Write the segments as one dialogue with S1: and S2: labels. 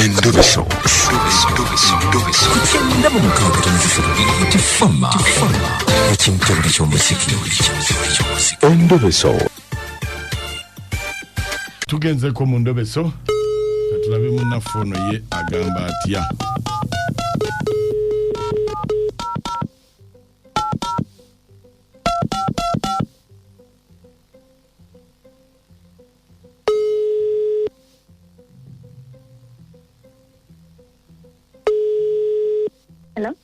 S1: Endobeso. Kugenda mu mukaaga tanzifuna tifama ekintu ky'omuziki. Endobeso.
S2: Tugenze ko mu Ndobeso tulabe munnafono ye agamba atya.
S3: Hello?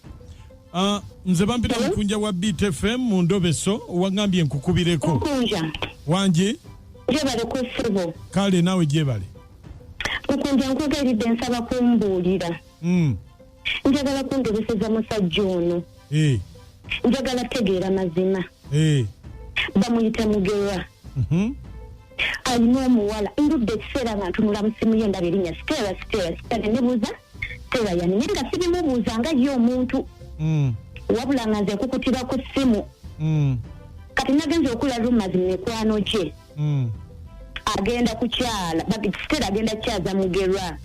S2: Nze bampita Mukunja wa BTFM mu Ndobeso wangambye nkukubireko.
S3: Mukunja.
S2: Wanje?
S3: Jebale ku ssebo.
S2: Kale nawe jebale.
S3: Mukunja nkwegayiridde nsaba kumbuulira. Njagala kundebeseza musajja ono. Njagala tegeera mazima. Bamuyita Mugerwa. Alina omuwala ndudde ekiseera nga ntunula mu simu ye ndaba erinnya Stella nebuuza Stella yani naye nga sibimubuuza nga ye omuntu. Wabula nga nze nkukutira ku ssimu. Kati nagenza okula rumazi mikwano gye. Agenda kukyala Stella agenda kyaza Mugerwa.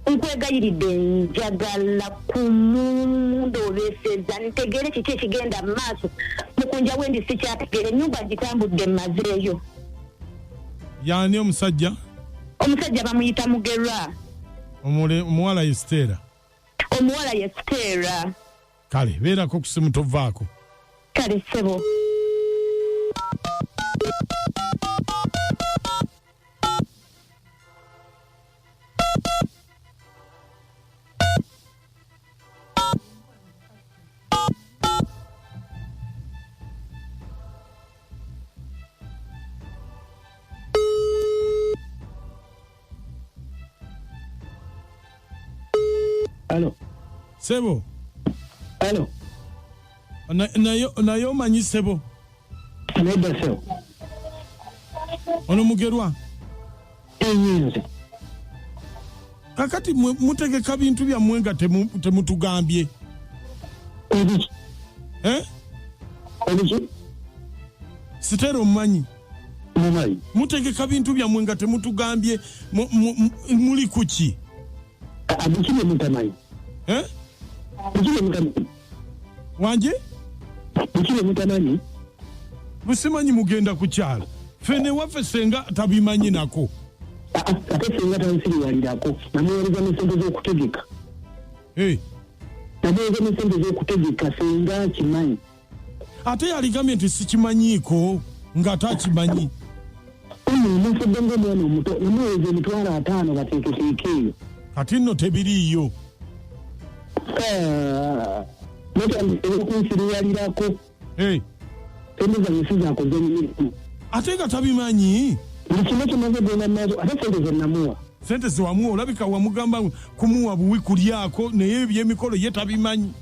S3: Nkwegayiridde njagala kumundobeseza ntegere kiki ekigenda mu maaso. Mukunja wendi sikyategere ennyumba gitambudde mmazeeyo.
S2: Yani omusajja?
S3: Omusajja bamuyita Mugerwa.
S2: Omuwala ye Stella.
S3: Omuwala ye Stella.
S2: Kale beerako ku simu tovaako.
S3: Kale ssebo.
S4: Hello.
S2: Sebo.
S4: Hello.
S2: Nayo omanyi Sebo.
S4: Endobeso.
S2: Ono Mugerwa.
S4: Enyinze.
S2: Kakati mutegeka bintu byammwe nga temutugambye.
S4: Ebiki? Ebiki?
S2: Stella omumanyi.
S4: Mumanyi.
S2: Mutegeka bintu byammwe nga temutugambye muli kuki?
S4: Abikile mutamanyi. Bikile mutamanyi.
S2: Wanje?
S4: Bikile mutamanyi.
S2: Busimanyi mugenda kukyala. Fene waffe senga tabimanyi nako.
S4: Ate senga tansiriwalirako. Namuweereza n'essente z'okutegeka. Namuweereza n'essente z'okutegeka senga kimanyi.
S2: Ate yaligambye nti sikimanyiiko nga takimanyi.
S4: Mufudde ng'omwana omuto namuweereza emitwalo 5 bateeketeekeeyo. Kati
S2: nno tebiriiyo.
S4: Okunsiriwalirako. Sente zange sizaakoze mirimu.
S2: Ate nga tabimanyi.
S4: Buli kimu kimaze genda maaso ate sente ze namuwa.
S2: Sente ze wamuwa olabika wamugamba kumuwa buwi kulyako naye ebyemikolo ye tabimanyi.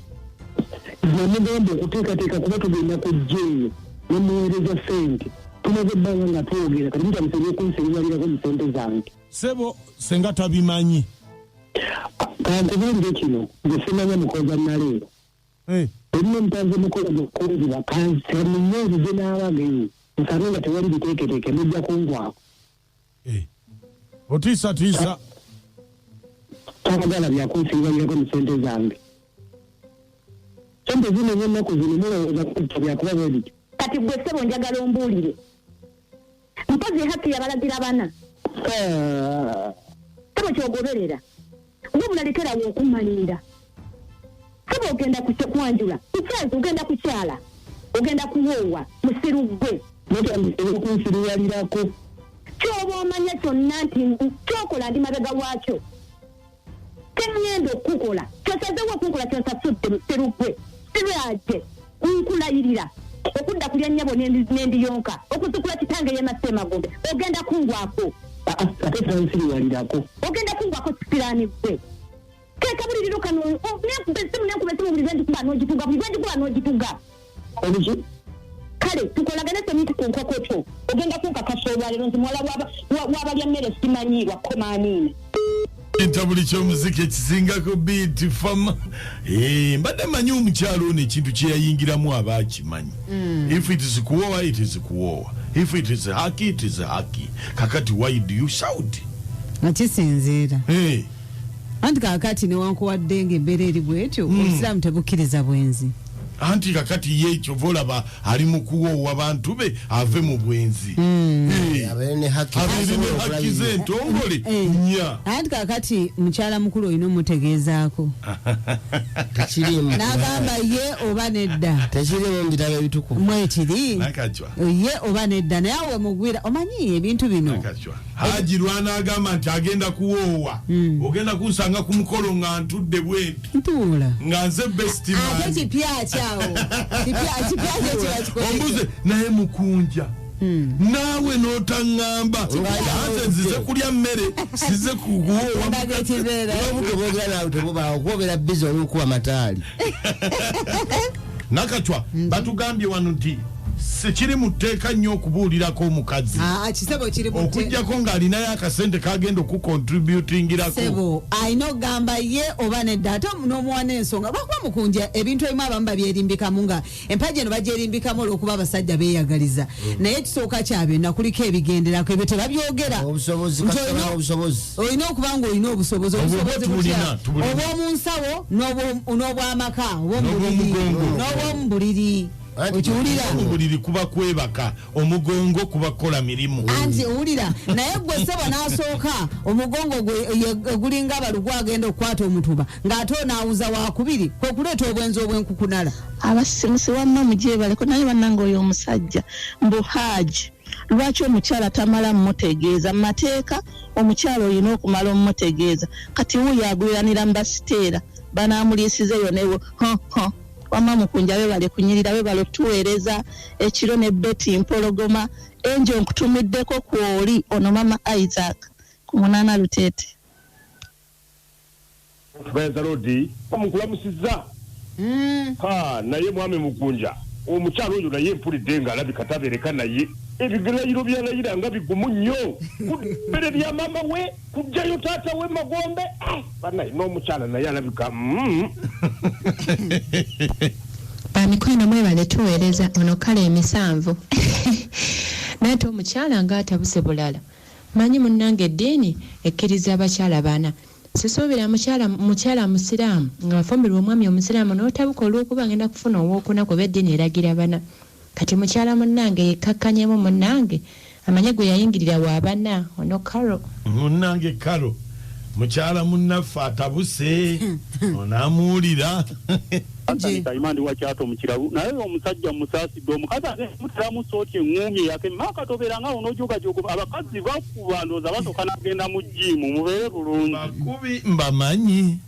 S4: Namugamba okuteekateeka kuba tugenda kujja eyo namuweereza sente. Tumaze ebbanga nga twogera kati mutamusabye okunsiriwalirako mu sente zange.
S2: Sebo senga tabimanyi.
S4: Kankubuulire kino nze simanya mukoza naleero. Olina omutanze mukolo gwokunziba kansera mu myezi gye n'abagenyi nsabe nga tewali biteeketeeke mujja kungwako.
S2: Otiisa.
S4: Twagala byakunsiibalirako mu sente zange. Sente zino ennaku zino mulowooza kutta byakuba bwe bityo.
S3: Kati gwe ssebo njagala ombuulire. Mpozi Hakki yabalagira bana. Ssebo kyogoberera. Wabula lekerawo okumalira. Ssebo ogenda kwanjula. Kukyaza ogenda kukyala. Ogenda kuwoowa. Musiru gwe.
S4: Okunsiriwalirako.
S3: Kyoba omanya kyonna nti kyokola ndi mabega waakyo. Tengenda okukola. Kyosazeewo okukola kyosasudde musiru gwe. Sirwadde. Nkulayirira. Okudda kulya nnyabo n'endiyonka. Okusukula kitange y'emasemagombe. Ogenda kungwako.
S4: Ate tansiriwalirako.
S3: Ogenda kungwako sipiraani gwe. Kekabuliriro kano nekubesimu buli lwendikuba n'ogituga.
S4: Ebiki?
S3: Kale tukolagane semiti ku nkoko kyo. Ogenda kunkakasa olwaleero nti muwala w'abalya mmere simanyiirwa komaaniina.
S2: Entabuli ky'omuziki ekisingako beat fama. Mbadde manyi omukyalo ono ekintu kye yayingiramu aba akimanyi. If it is kuwowa, it is kuwowa. If it is Hakki, it is Hakki. Kakati why do you shout?
S5: Nakisinziira. anti kakati newankuwadde ng'embeera eri bwetyo obusiraamu tebukkiriza bwenzi
S2: anti kakati ye ekyo volaba ali mu kuwoowa bantu be ave mu bwenzi
S6: abeere ne
S2: Hakki ze entongole nya
S5: anti kakati mukyala mukulu olina omutegeezaako
S6: tekirimu
S5: n'agamba ye oba nedda
S6: tekirimu mu bitabo ebitukuvu
S5: mwekiri
S2: nakajwa
S5: ye oba nedda naye awe mugwira omanyi ebintu bino
S2: nakajwa Haji lwana agamba nti agenda kuwoowa ogenda kunsanga ku mukolo nga ntudde bwenti
S5: ntuula
S2: nga nze best man
S5: ate kipya kyawo kipya kyo
S2: ombuze naye mukunja naawe n'otaŋŋamba ate nzize kulya mmere size kuguwoowa
S6: n'obudde bwogera naawe tebubaawo okwogera bizi olw'okuwa mataali
S2: nakatwa batugambye wano nti sikiri mu tteeka nnyo okubuulirako omukazi
S5: kisebo kiri
S2: okujjako ng'alinayo akasente kagenda okukontributingirako
S5: sebo alina okugamba ye oba nedda ate n'omuwa n'ensonga lwakuba mukunja ebintu ebimu abamu babyerimbikamu nga empagi eno bagyerimbikamu olw'okuba abasajja beeyagaliza naye ekisooka kyabyo kuliko ebigenderako ebyo tebabyogera olina okuba nga olina obusobozi obw'omu nsawo n'obw'amaka n'obw'omu buliri okiwulira
S2: omubuliri kuba kwebaka omugongo kuba kukola mirimu
S5: anti owulira naye gwe ssebo n'asooka omugongo gwe gulinga abalugu agenda okukwata omutuba ng'ate onaawuza wakubiri kwekuleeta obwenzi obwenkukunala
S7: abasimusi wamma mujebaleko naye bannanga oyo omusajja mbu Haji lwaki omukyala tamala mmutegeeza mu mateeka omukyala olina okumala omumutegeeza kati wuyo agwiranira mu basiteera banaamuliisizeyo newo wamma Mukunja bale kunyirira bale tuweereza ekiro ne Betty Mpologoma enjo nkutumiddeko kwoli ono mama Isaac ku Munana Lutete
S8: Beza Rodi omukulamusizza naye mwami Mukunja omukyalo oyo naye mpulidde nga alabika tabeereka naye ebigelayiro byalayira nga bigumu nnyo kubbere lya mama we kujjayo taata we Magombe banaye n'omukyala naye alabika
S9: bamikwano mwebale tuweereza ono kale emisanvu naye te omukyala ng'atabuse bulala manyi munnange eddiini ekkiriza abakyala bana sisuubira mukyala musiraamu ng'afumbirwa omwami omusiraamu n'otabuka olw'okuba ngenda kufuna ow'okuna kuba eddiini eragira bana kati mukyala munnange yekkakkanyemu munnange amanye gwe yayingirira wa bana ono karo
S2: munnange karo mukyala munnaffe atabuse onaamuwulira
S8: imandi wakyato mukirabu naye omusajja musaasidde omukazi ate muteramu sooti eŋŋumye yake maka tobeeranga onoojogajoga abakazi bakuba ndooza basooka nagenda mu jiimu mubeere bulungi
S2: bakubi mbamanyi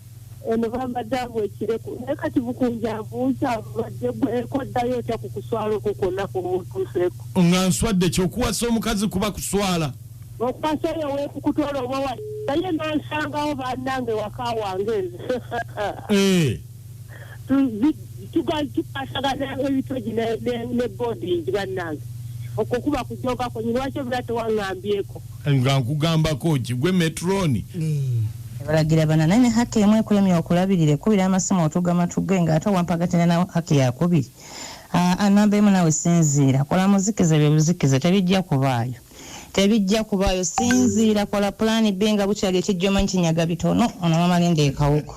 S3: eno bambadde abwekireku naye kati Mukunja abuuza badde ekoddayo otya ku kuswala okwo kwonna kumutuuseeko
S2: nga nswadde kyokuwasa omukazi kuba kuswala
S3: okupasayo weekukutoola obawa naye nansangawo bannange waka wange tupasagana ebitogi ne boarding bannange okwo kuba kujogako lwaki obula tewaŋŋambyeko
S2: nga nkugambako kigwe metroni
S10: balagira bana naye Hakki emu ekulemya okulabirira ekubira amasimu otugama tugge ng'ate wampagatina na Hakki yakubiri anamba emu nawe sinziira kola muzikize bye buzikize tebijja kubaayo sinziira kola pulaani B nga bukyali ekijja omanyi kinyaga bitono ono mama Linda ekawuko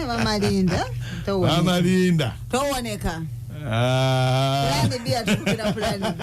S2: mama Linda
S5: towoneka pulaani B atukubira pulaani B